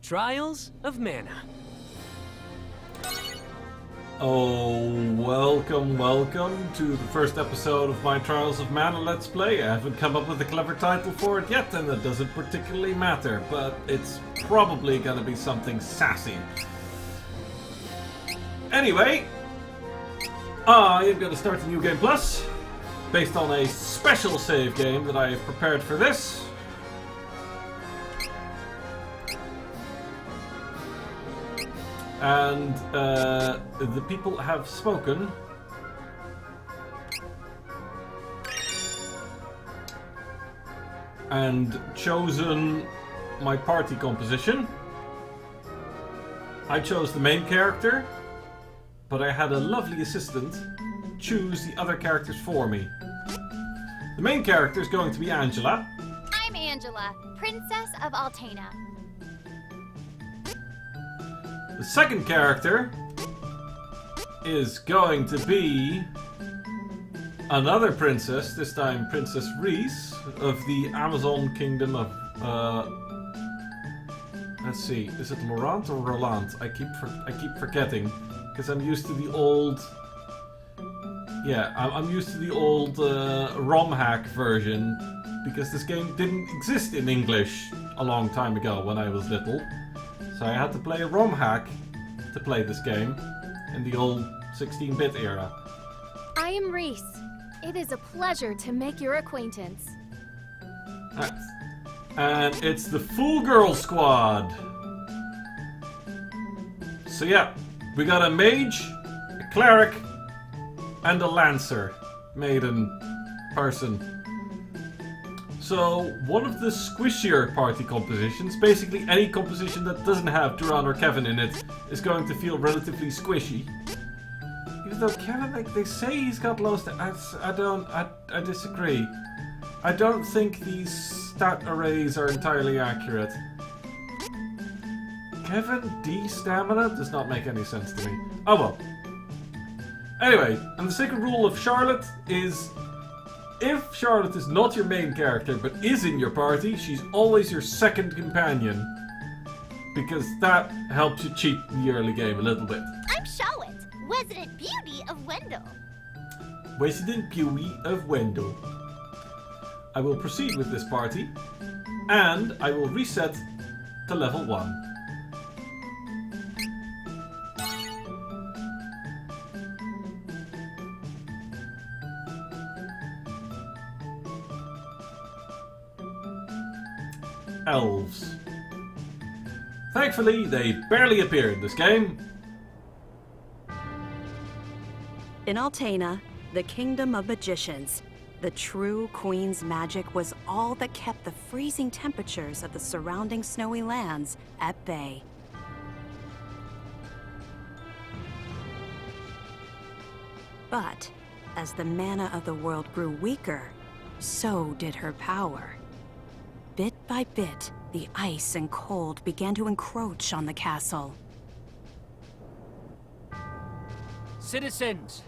Trials of Mana. Oh, welcome to the first episode of my Trials of Mana Let's Play. I haven't come up with a clever title for it yet, and it doesn't particularly matter, but it's probably gonna be something sassy. Anyway, I am gonna start a new game plus, based on a special save game that I have prepared for this. And the people have spoken. And chosen my party composition. I chose the main character, but I had a lovely assistant choose the other characters for me. The main character is going to be Angela. I'm Angela, Princess of Altena. The second character is going to be another princess, this time Princess Reese of the Amazon Kingdom of, let's see, is it Laurent or Roland? I keep forgetting, because I'm used to the old, I'm used to the old ROM hack version, because this game didn't exist in English a long time ago when I was little. So I had to play a ROM hack to play this game in the old 16-bit era. I am Reese. It is a pleasure to make your acquaintance. And it's the Full Girl Squad. So yeah, we got a mage, a cleric, and a lancer, maiden, person. So, one of the squishier party compositions, basically any composition that doesn't have Duran or Kevin in it, is going to feel relatively squishy. Even though Kevin, like, they say he's got low stats, I disagree. I don't think these stat arrays are entirely accurate. Kevin D stamina does not make any sense to me. Oh well. Anyway, and the second rule of Charlotte is, if Charlotte is not your main character but is in your party, she's always your second companion. Because that helps you cheat in the early game a little bit. I'm Charlotte, resident beauty of Wendell. Resident Beauty of Wendell. I will proceed with this party, and I will reset to level 1. Elves. Thankfully, they barely appear in this game. In Altena, the kingdom of magicians, the true queen's magic was all that kept the freezing temperatures of the surrounding snowy lands at bay. But as the mana of the world grew weaker, so did her power. Bit by bit, the ice and cold began to encroach on the castle. Citizens,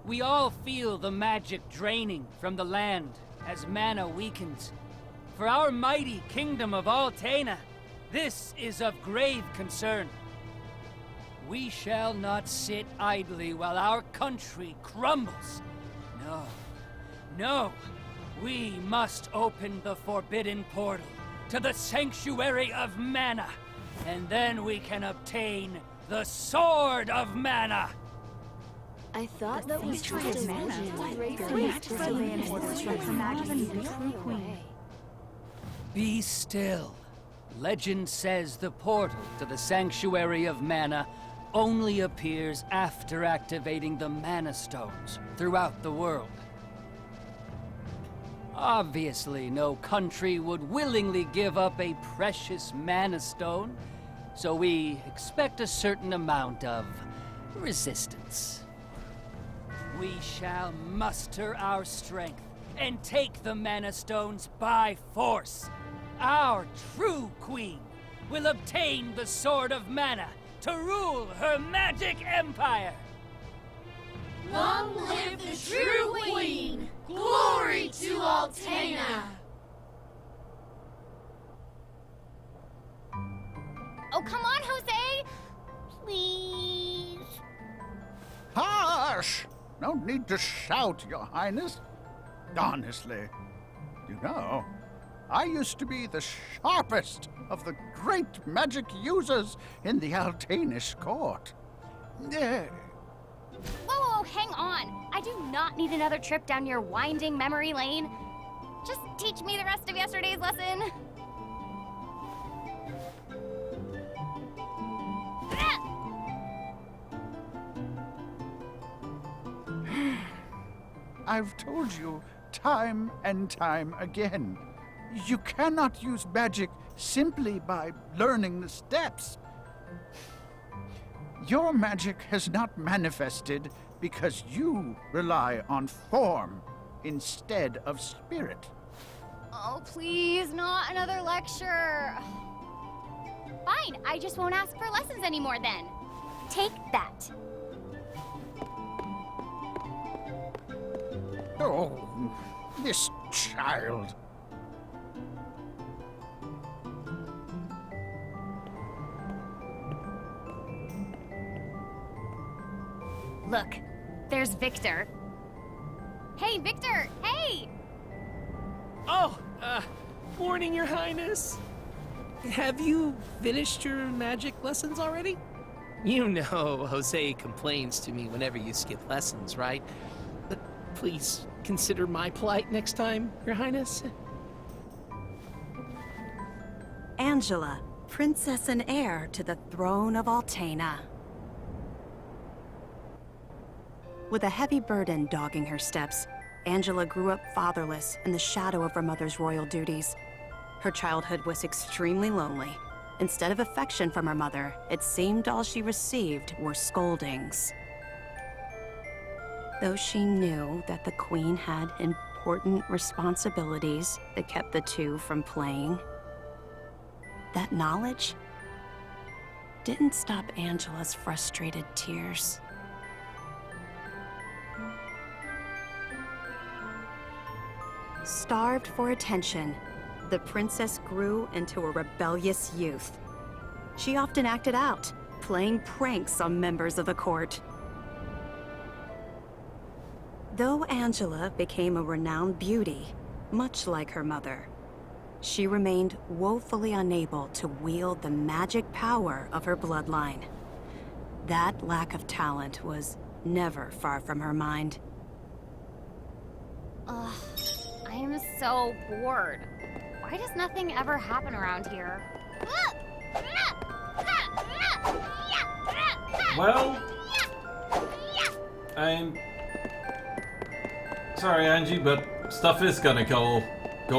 we all feel the magic draining from the land as mana weakens. For our mighty kingdom of Altena, this is of grave concern. We shall not sit idly while our country crumbles. No. We must open the forbidden portal to the Sanctuary of Mana, and then we can obtain the Sword of Mana. I thought that we tried to Be still. Legend says the portal to the Sanctuary of Mana only appears after activating the Mana Stones throughout the world. Obviously, no country would willingly give up a precious Mana Stone, so we expect a certain amount of resistance. We shall muster our strength and take the Mana Stones by force. Our true queen will obtain the Sword of Mana to rule her magic empire. Long live the true queen! Glory to Altena! now! Come on, Jose! Please. Hush! No need to shout, Your Highness. Honestly, you know, I used to be the sharpest of the great magic users in the Altanish court. Whoa, hang on. I do not need another trip down your winding memory lane. Just teach me the rest of yesterday's lesson. I've told you time and time again. You cannot use magic simply by learning the steps. Your magic has not manifested because you rely on form instead of spirit. Oh, please, not another lecture. Fine, I just won't ask for lessons anymore then. Take that. Oh, this child. Look, there's Victor. Hey, Victor! Hey! Oh, morning, Your Highness. Have you finished your magic lessons already? You know Jose complains to me whenever you skip lessons, right? But please consider my plight next time, Your Highness. Angela, princess and heir to the throne of Altana. With a heavy burden dogging her steps, Angela grew up fatherless in the shadow of her mother's royal duties. Her childhood was extremely lonely. Instead of affection from her mother, it seemed all she received were scoldings. Though she knew that the queen had important responsibilities that kept the two from playing, that knowledge didn't stop Angela's frustrated tears. Starved for attention, the princess grew into a rebellious youth. She often acted out, playing pranks on members of the court. Though Angela became a renowned beauty, much like her mother, she remained woefully unable to wield the magic power of her bloodline. That lack of talent was never far from her mind. Ugh, I am so bored. Why does nothing ever happen around here? Well, I'm sorry, Angie, but stuff is gonna go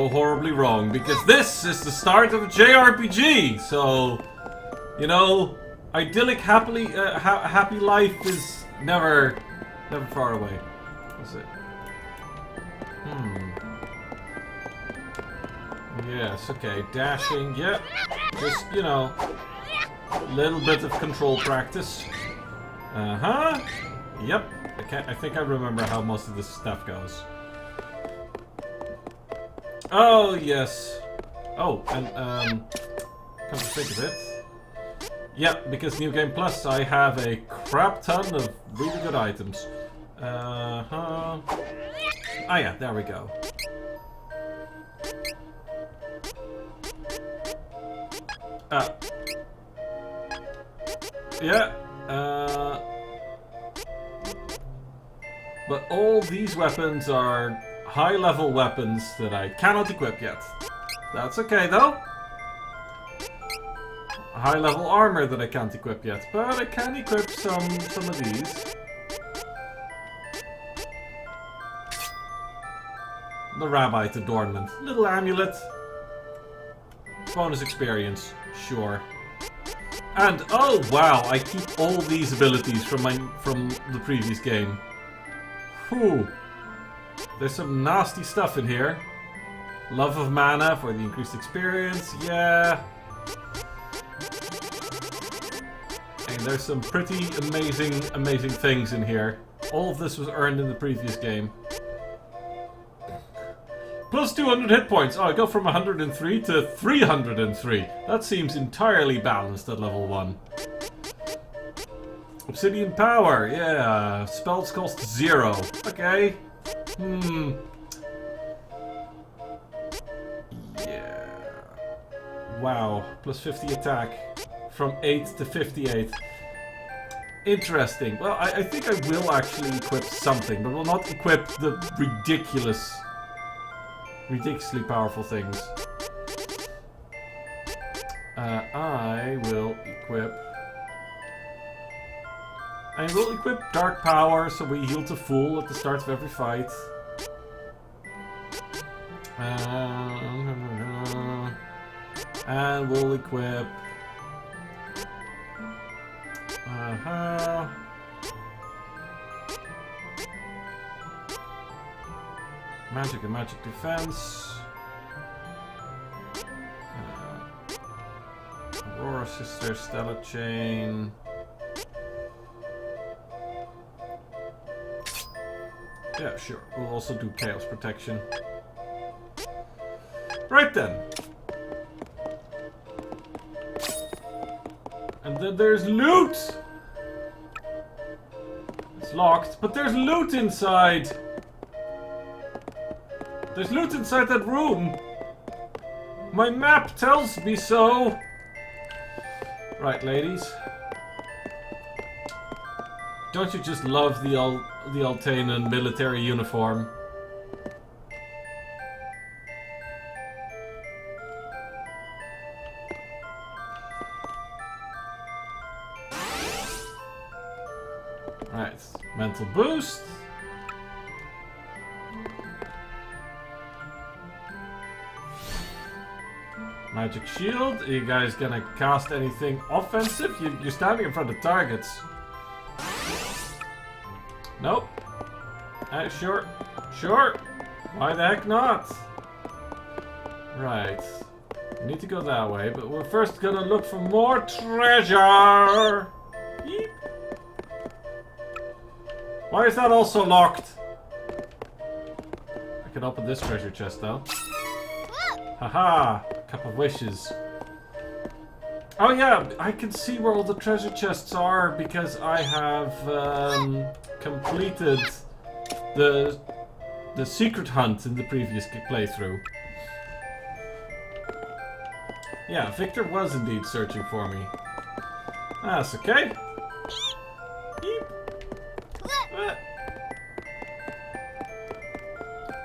horribly wrong because this is the start of a JRPG. So, you know, idyllic, happy life is never far away. Is it? Yes, okay, dashing, yep. Just, you know, a little bit of control practice. Uh-huh. Yep. I think I remember how most of this stuff goes. Oh, yes. Oh, and, come to think of it. Yep, because New Game Plus, I have a crap ton of really good items. Uh-huh. Ah, yeah, there we go. Yeah, but all these weapons are high-level weapons that I cannot equip yet. That's okay, though. High-level armor that I can't equip yet, but I can equip some of these. The Rabbite adornment. Little amulet. Bonus experience. Sure. And, oh wow, I keep all these abilities from the previous game. Whew. There's some nasty stuff in here. Love of mana for the increased experience, yeah. And there's some pretty amazing things in here. All of this was earned in the previous game. Plus 200 hit points. Oh, I go from 103 to 303. That seems entirely balanced at level 1. Obsidian power. Yeah. Spells cost 0. Okay. Yeah. Wow. Plus 50 attack. From 8 to 58. Interesting. Well, I think I will actually equip something, but will not equip the ridiculously powerful things. I will equip Dark Power, so we heal to full at the start of every fight. And we'll equip Magic and Magic Defense. Aurora Sister, Stellar Chain. Yeah, sure. We'll also do Chaos Protection. Right then. And then there's loot! It's locked, but there's loot inside! There's loot inside that room! My map tells me so! Right, ladies. Don't you just love the Altanan military uniform? Right, mental boost. Magic shield. Are you guys gonna cast anything offensive? You're standing in front of targets. Nope. Sure. Sure. Why the heck not? Right. We need to go that way, but we're first gonna look for more treasure. Yeep. Why is that also locked? I can open this treasure chest though. Haha! Cup of wishes. Oh yeah, I can see where all the treasure chests are because I have completed the secret hunt in the previous playthrough. Yeah, Victor was indeed searching for me. That's okay.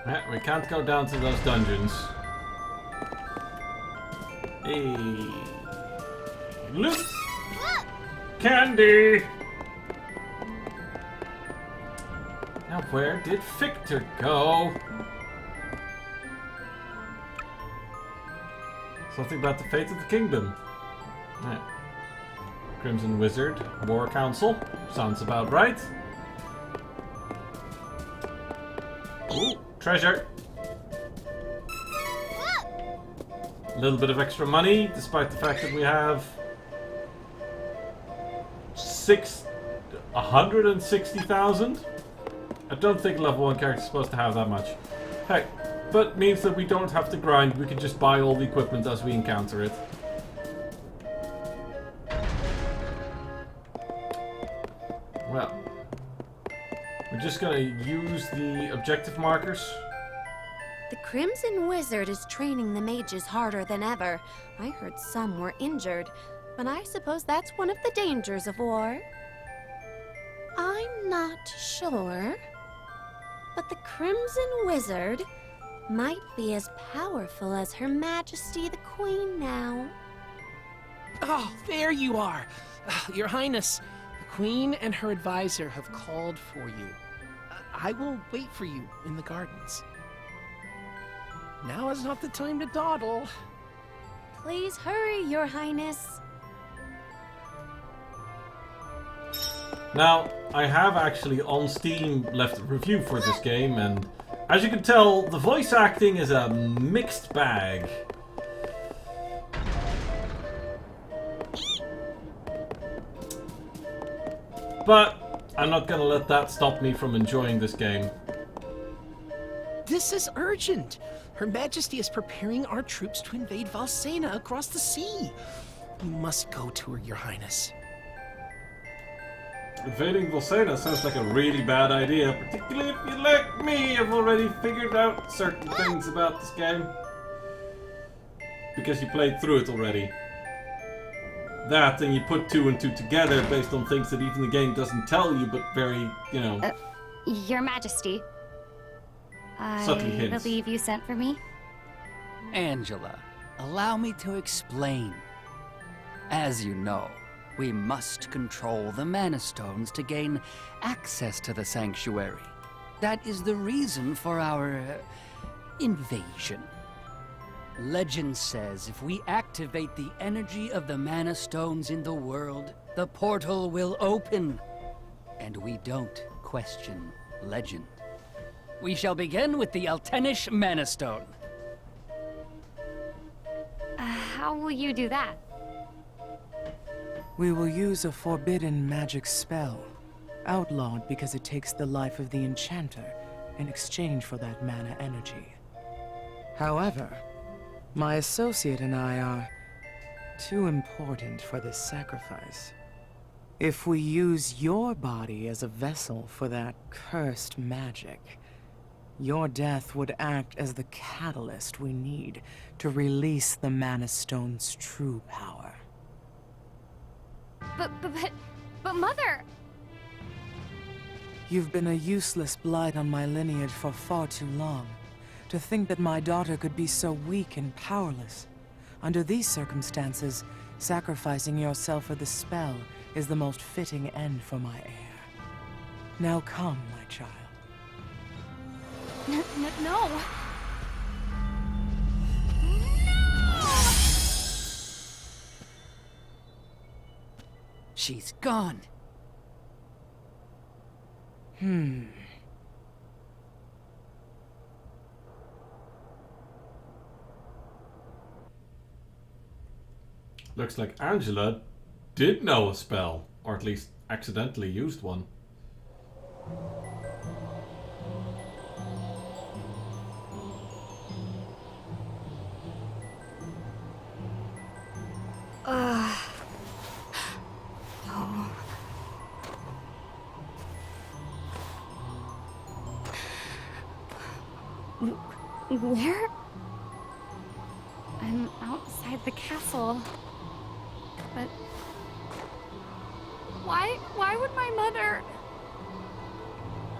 Yeah, we can't go down to those dungeons. Hey. Loot! Candy! Now where did Victor go? Something about the fate of the kingdom. Yeah. Crimson Wizard, War Council. Sounds about right. Ooh, treasure! A little bit of extra money, despite the fact that we have 160,000. I don't think a level 1 character is supposed to have that much. Hey, but means that we don't have to grind, we can just buy all the equipment as we encounter it. Well, we're just gonna use the objective markers. The Crimson Wizard is training the mages harder than ever. I heard some were injured, but I suppose that's one of the dangers of war. I'm not sure, but the Crimson Wizard might be as powerful as Her Majesty the Queen now. Oh, there you are. Your Highness, the Queen and her advisor have called for you. I will wait for you in the gardens. Now is not the time to dawdle. Please hurry, Your Highness. Now, I have actually on Steam left a review for this game, and as you can tell, the voice acting is a mixed bag. But I'm not gonna let that stop me from enjoying this game. This is urgent. Her Majesty is preparing our troops to invade Valsena across the sea. We must go to her, Your Highness. Invading Valsena sounds like a really bad idea, particularly if you like me have already figured out certain things about this game. Because you played through it already. That, and you put 2 and 2 together based on things that even the game doesn't tell you, but very, you know... Your Majesty. Subtly I hints. believe you sent for me? Angela, allow me to explain. As you know, we must control the Mana Stones to gain access to the Sanctuary. That is the reason for our invasion. Legend says if we activate the energy of the Mana Stones in the world, the portal will open. And we don't question legend. We shall begin with the Altenish Mana Stone. How will you do that? We will use a forbidden magic spell, outlawed because it takes the life of the enchanter in exchange for that mana energy. However, my associate and I are too important for this sacrifice. If we use your body as a vessel for that cursed magic, your death would act as the catalyst we need to release the Mana Stone's true power. But Mother! You've been a useless blight on my lineage for far too long. To think that my daughter could be so weak and powerless. Under these circumstances, sacrificing yourself for the spell is the most fitting end for my heir. Now come, my child. No! She's gone. Looks like Angela did know a spell, or at least accidentally used one. Where? I'm outside the castle. But why would my mother?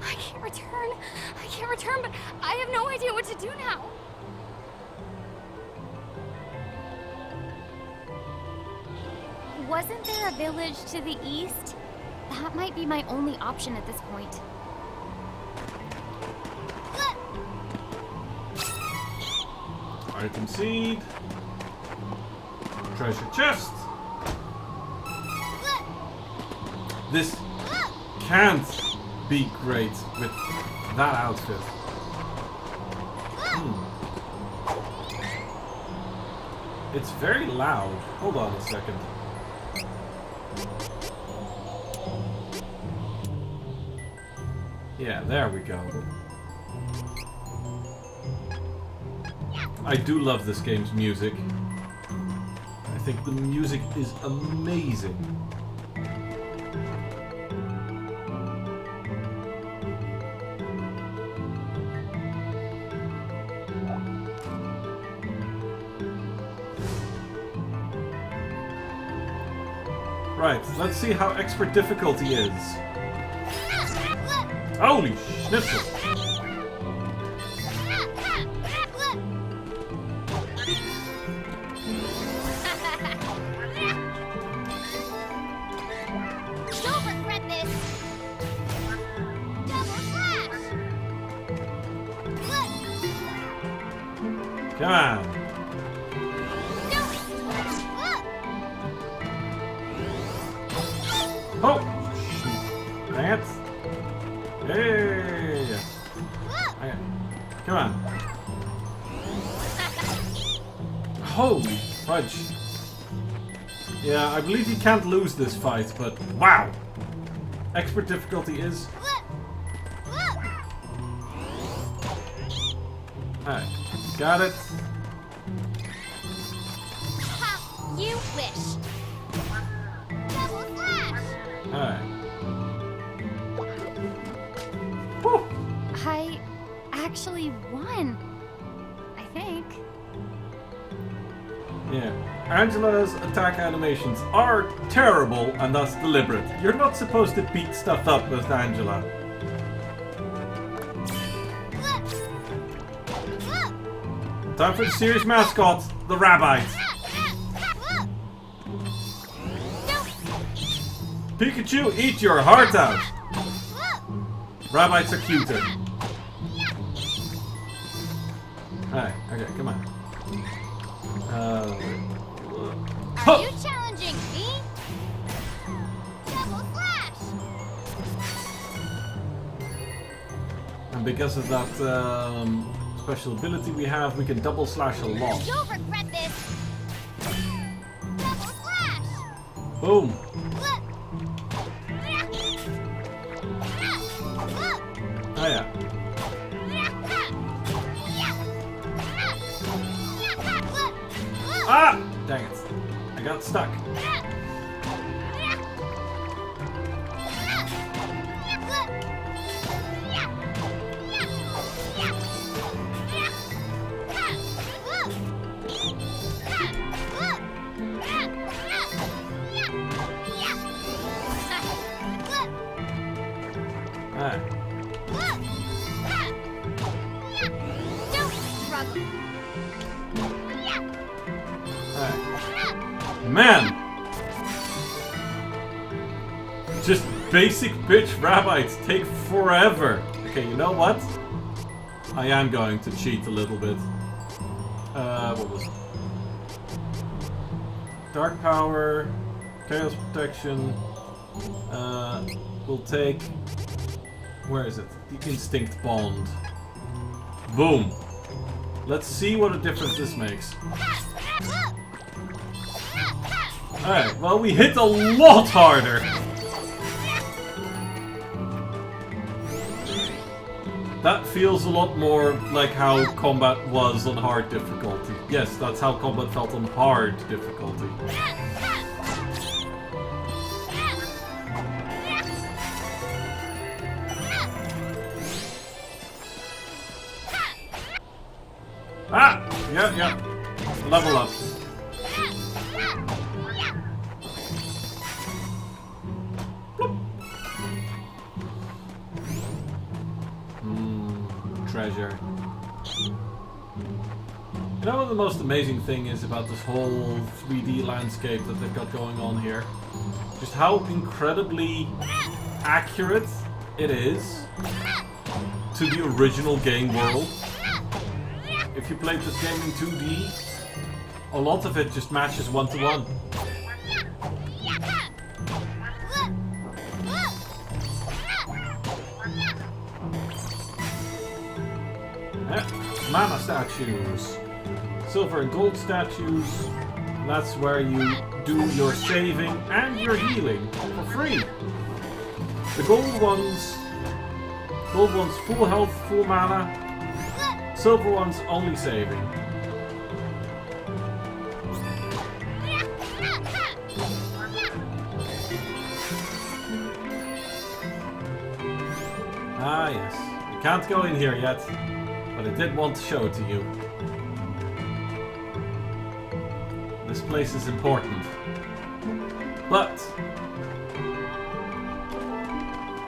I can't return, but I have no idea what to do now. Wasn't there a village to the east? That might be my only option at this point. Item seed. Treasure chest. This can't be great with that outfit. It's very loud. Hold on a second. Yeah, there we go. I do love this game's music. I think the music is amazing. Right, let's see how expert difficulty is. Holy schnitzel! Don't regret this. Double slash. Come on! Oh! Dang it! Hey! Okay. Come on. Holy fudge. Yeah, I believe you can't lose this fight, but wow! Expert difficulty is... Alright. Got it. Ha! You wish. Double slash. Alright. Whew. I actually won. I think. Yeah. Angela's attack animations are terrible, and that's deliberate. You're not supposed to beat stuff up with Angela. Time for the serious mascot, the rabbit. Pikachu, eat your heart out. Rabbits are cuter. Alright, okay, come on. Are you challenging me? Double slash. And because of that special ability we have, we can double slash a lot. You'll regret this. Double slash. Boom. Oh yeah. Ah! Dang it. I got stuck. Alright. Don't struggle. Alright. Man! Just basic bitch rabbits take forever. Okay, you know what? I am going to cheat a little bit. What was it? Dark power, chaos protection. We'll take... Where is it? The instinct bond. Boom. Let's see what a difference this makes. Alright, well we hit a lot harder. That feels a lot more like how combat was on hard difficulty. Yes, that's how combat felt on hard difficulty. Ah! Yeah. Level up. Treasure. You know what the most amazing thing is about this whole 3D landscape that they've got going on here? Just how incredibly accurate it is to the original game world. If you played this game in 2D, a lot of it just matches one-to-one. Mana statues. Silver and gold statues. That's where you do your saving and your healing for free. The gold ones full health, full mana. Silver ones only saving. Ah yes, you can't go in here yet. But I did want to show it to you. This place is important. But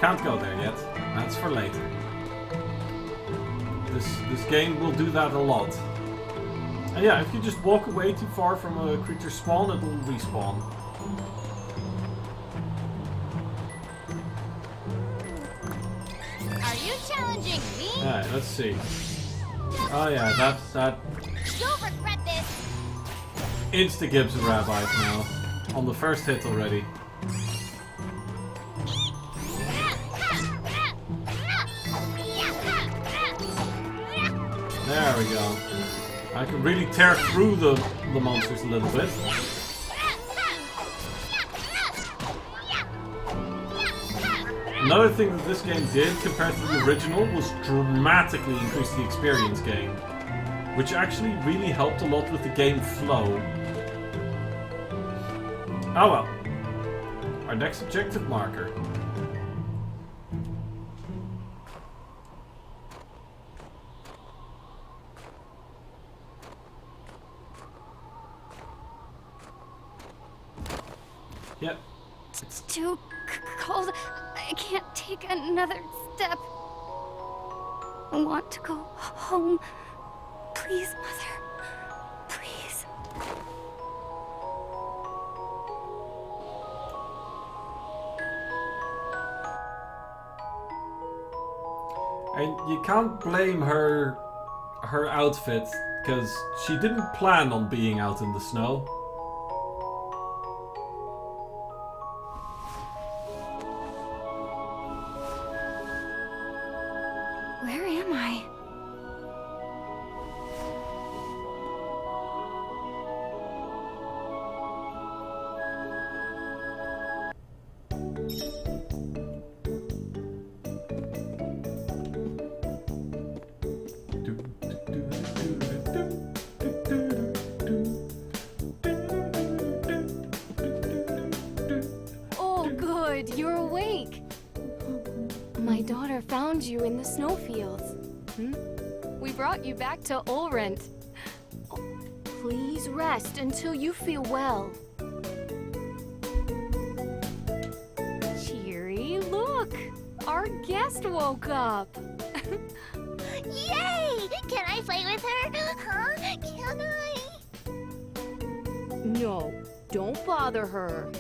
can't go there yet. That's for later. This game will do that a lot. And yeah, if you just walk away too far from a creature spawn, it will respawn. Are you challenging me? Alright, let's see. Oh yeah, that You'll regret this. insta-gives a rabbit now. On the first hit already. There we go. I can really tear through the monsters a little bit. Another thing that this game did compared to the original was dramatically increase the experience gain. which actually really helped a lot with the game flow. Oh well. Our next objective marker. Yep. It's too cold. I can't take another step. I want to go home. Please, Mother. Please. And you can't blame her outfit, because she didn't plan on being out in the snow. Where am I? Oh, good. You're awake. My daughter found you in the snowfields. We brought you back to Ulrent. Please rest until you feel well. Cheery, look! Our guest woke up. Yay! Can I play with her? Huh? Can I? No, don't bother her.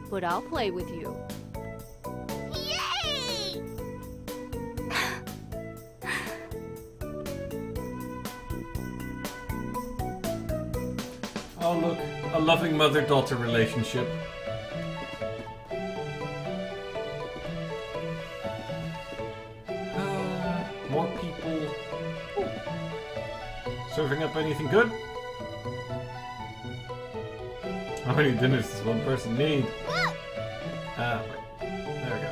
But I'll play with you. Yay! Oh look, a loving mother-daughter relationship. More people. Ooh. Serving up anything good? How many dinners does one person need? Wait. There we go.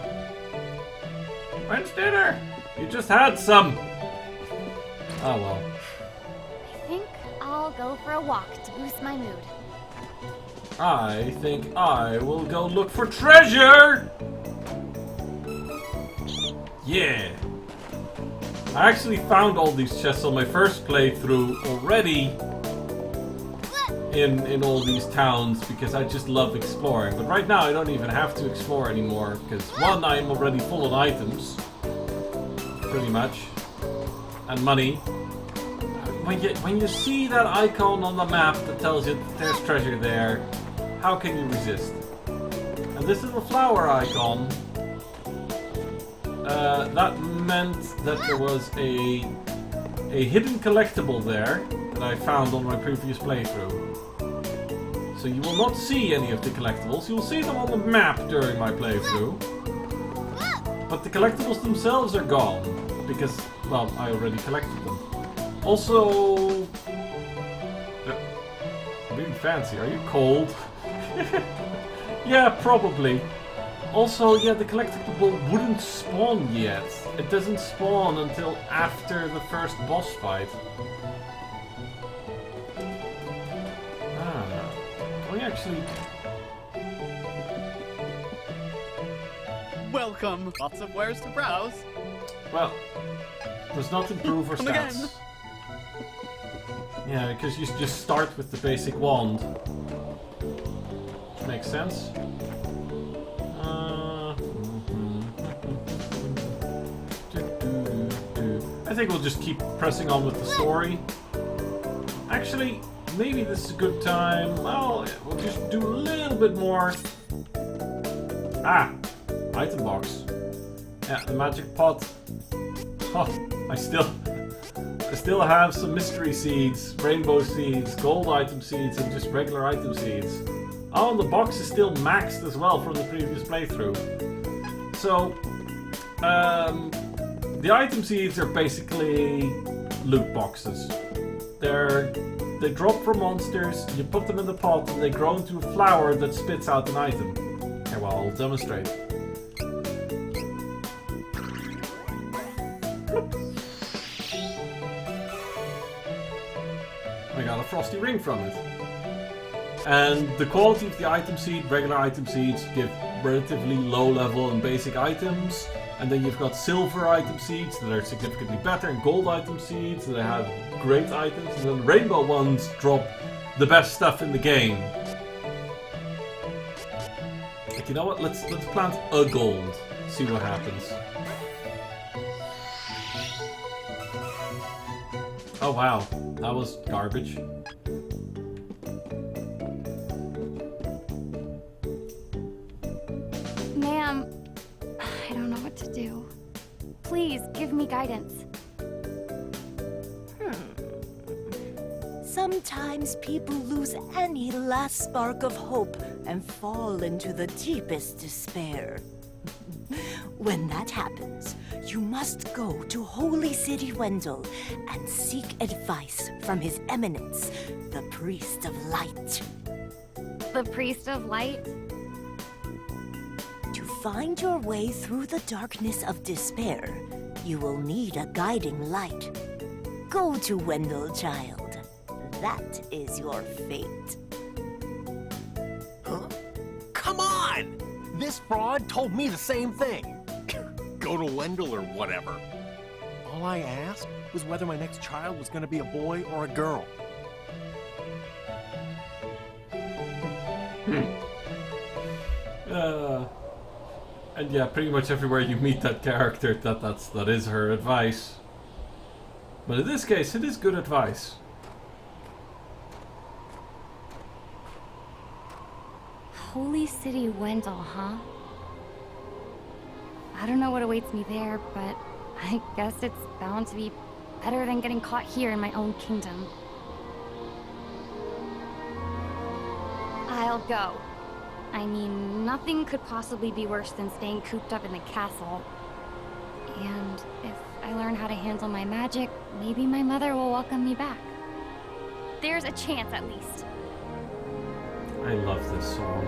When's dinner? You just had some. Oh well. I think I'll go for a walk to boost my mood. I think I will go look for treasure! Yeah! I actually found all these chests on my first playthrough already in all these towns because I just love exploring. But right now I don't even have to explore anymore because one, I'm already full on items. Pretty much. And money. When you see that icon on the map that tells you that there's treasure there, how can you resist? And this little flower icon, that meant that there was a hidden collectible there that I found on my previous playthrough. So you will not see any of the collectibles, you'll see them on the map during my playthrough. But the collectibles themselves are gone, because, well, I already collected them. Also... really fancy, are you cold? Yeah, probably. Also, yeah, the collectible wouldn't spawn yet. It doesn't spawn until after the first boss fight. Ah, we actually... Welcome. Lots of wares to browse. Well, does not improve our Come stats. again. Yeah, because you just start with the basic wand. Which makes sense. I think we'll just keep pressing on with the story. Actually, maybe this is a good time. Well, we'll just do a little bit more. Ah! Item box. Yeah, the magic pot. Oh, I still have some mystery seeds, rainbow seeds, gold item seeds, and just regular item seeds. Oh, and the box is still maxed as well from the previous playthrough. So, the item seeds are basically loot boxes. They drop from monsters, you put them in the pot, and they grow into a flower that spits out an item. Okay, well, I'll demonstrate. frosty ring from it. And the quality of the item seed, regular item seeds, give relatively low level and basic items. And then you've got silver item seeds that are significantly better, and gold item seeds that have great items. And then rainbow ones drop the best stuff in the game. Like, you know what? Let's plant a gold. See what happens. Oh wow, that was garbage. Ma'am, I don't know what to do. Please, give me guidance. Sometimes people lose any last spark of hope and fall into the deepest despair. When that happens, you must go to Holy City Wendell and seek advice from His Eminence, the Priest of Light. The Priest of Light? To find your way through the darkness of despair, you will need a guiding light. Go to Wendell, child. That is your fate. Huh? Come on! This fraud told me the same thing. Go to Wendell or whatever. All I asked was whether my next child was going to be a boy or a girl. And yeah, pretty much everywhere you meet that character, that is her advice. But in this case, it is good advice. Holy City Wendell, huh? I don't know what awaits me there, but I guess it's bound to be better than getting caught here in my own kingdom. I'll go. I mean, nothing could possibly be worse than staying cooped up in the castle. And if I learn how to handle my magic, maybe my mother will welcome me back. There's a chance, at least. I love this song.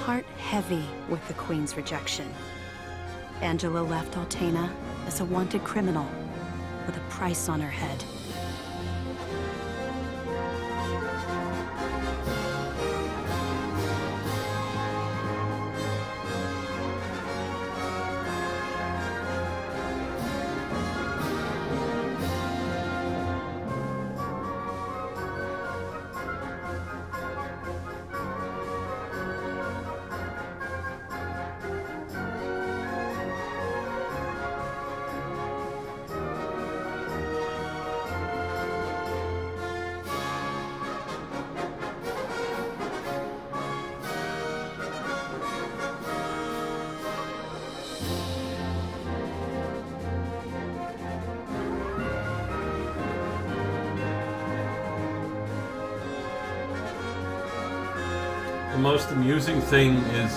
Heart heavy with the Queen's rejection, Angela left Altena as a wanted criminal with a price on her head. The most amusing thing is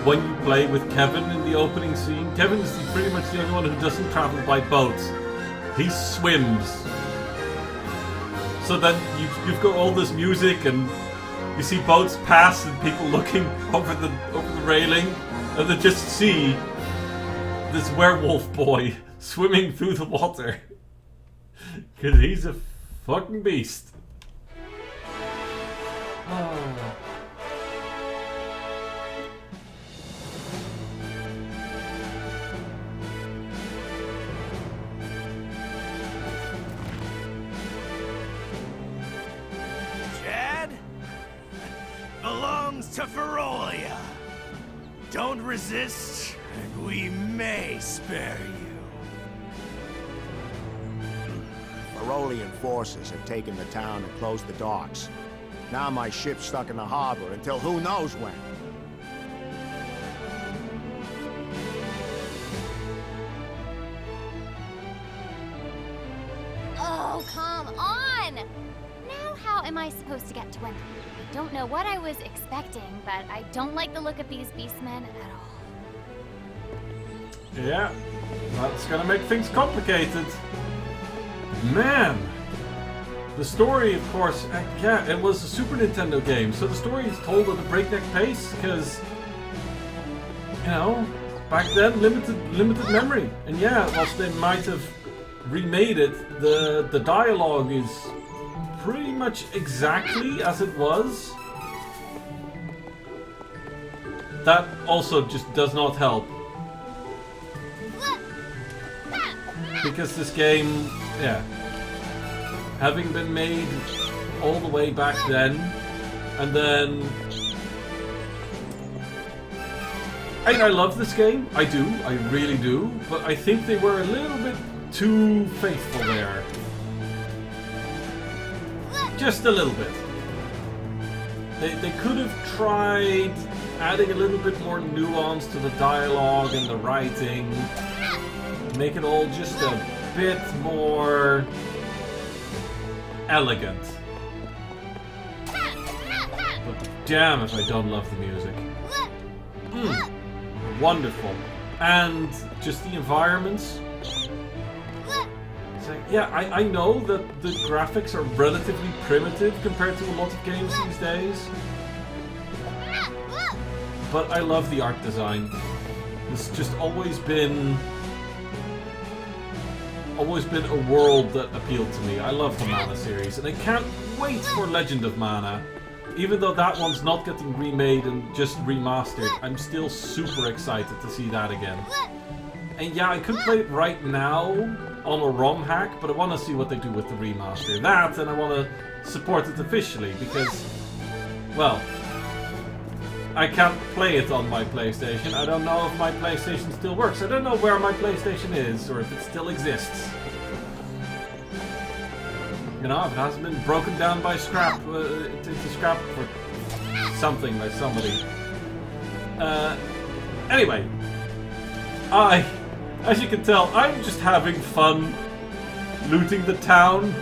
when you play with Kevin in the opening scene. Kevin is pretty much the only one who doesn't travel by boat. He swims. So then you've got all this music and you see boats pass and people looking over the railing, and they just see this werewolf boy swimming through the water. Because he's a fucking beast. Oh. Belongs to Ferolia. Don't resist, and we may spare you. Ferolian forces have taken the town and closed the docks. Now my ship's stuck in the harbor until who knows when. Oh, come on! Now how am I supposed to get to Wendell? I don't know what I was expecting, but I don't like the look of these beastmen at all. Yeah, that's gonna make things complicated. Man! The story, of course, yeah, it was a Super Nintendo game, so the story is told at a breakneck pace, because you know, back then, limited memory. And yeah, whilst they might have remade it, the dialogue is pretty much exactly as it was. That also just does not help. Because this game, yeah, having been made all the way back then, and then... I love this game, I do, I really do, but I think they were a little bit too faithful there. Just a little bit. They could have tried adding a little bit more nuance to the dialogue and the writing. Make it all just a bit more elegant. But damn if I don't love the music. Wonderful. And just the environments. It's like, yeah, I know that the graphics are relatively primitive compared to a lot of games these days. But I love the art design. It's just always been a world that appealed to me. I love the Mana series, and I can't wait for Legend of Mana. Even though that one's not getting remade and just remastered, I'm still super excited to see that again. And yeah, I could play it right now on a ROM hack, but I want to see what they do with the remaster. That, and I want to support it officially, because, well, I can't play it on my PlayStation. I don't know if my PlayStation still works. I don't know where my PlayStation is, or if it still exists. You know, if it hasn't been broken down by scrap, into scrap for something by somebody. Anyway, as you can tell, I'm just having fun looting the town.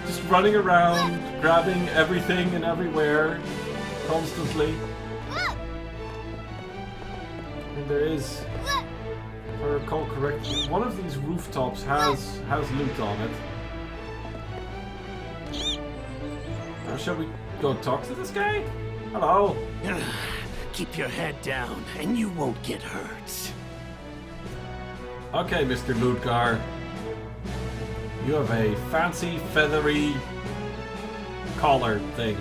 Just running around, grabbing everything and everywhere, constantly. And there is, if I recall correctly, one of these rooftops has loot on it. Now, shall we go talk to this guy? Hello. Keep your head down, and you won't get hurt. Okay, Mr. Ludgar. You have a fancy, feathery collar thing.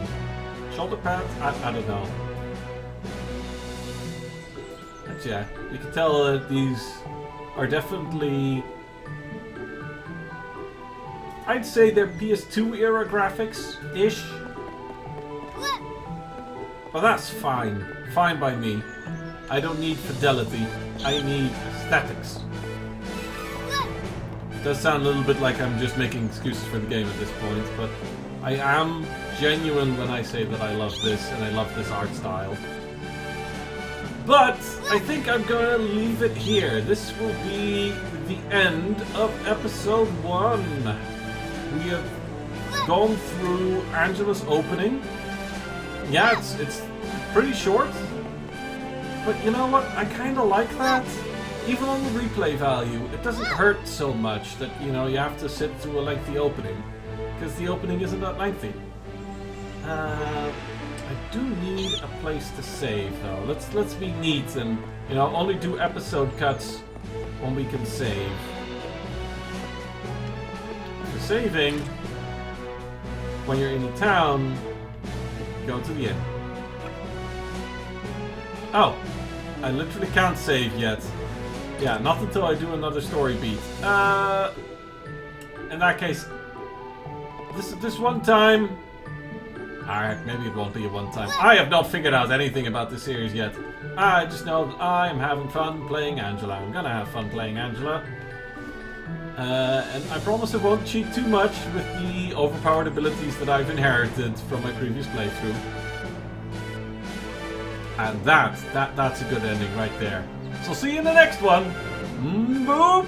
Shoulder pads? I don't know. But yeah, you can tell that these are definitely... I'd say they're PS2 era graphics-ish. But that's fine. Fine by me. I don't need fidelity. I need aesthetics. It does sound a little bit like I'm just making excuses for the game at this point, but I am genuine when I say that I love this and I love this art style. But I think I'm gonna leave it here. This will be the end of episode 1. We have gone through Angela's opening. Yeah, it's pretty short. But you know what? I kind of like that. Even on the replay value, it doesn't hurt so much that, you know, you have to sit through a lengthy opening. Because the opening isn't that lengthy. I do need a place to save, though. Let's be neat and, you know, only do episode cuts when we can save. For saving, when you're in the town, go to the inn. Oh, I literally can't save yet. Yeah, not until I do another story beat. In that case, this one time... Alright, maybe it won't be a one time. I have not figured out anything about this series yet. I just know that I am having fun playing Angela. I'm gonna have fun playing Angela. And I promise I won't cheat too much with the overpowered abilities that I've inherited from my previous playthrough. And that's a good ending right there. So see you in the next one. Boop!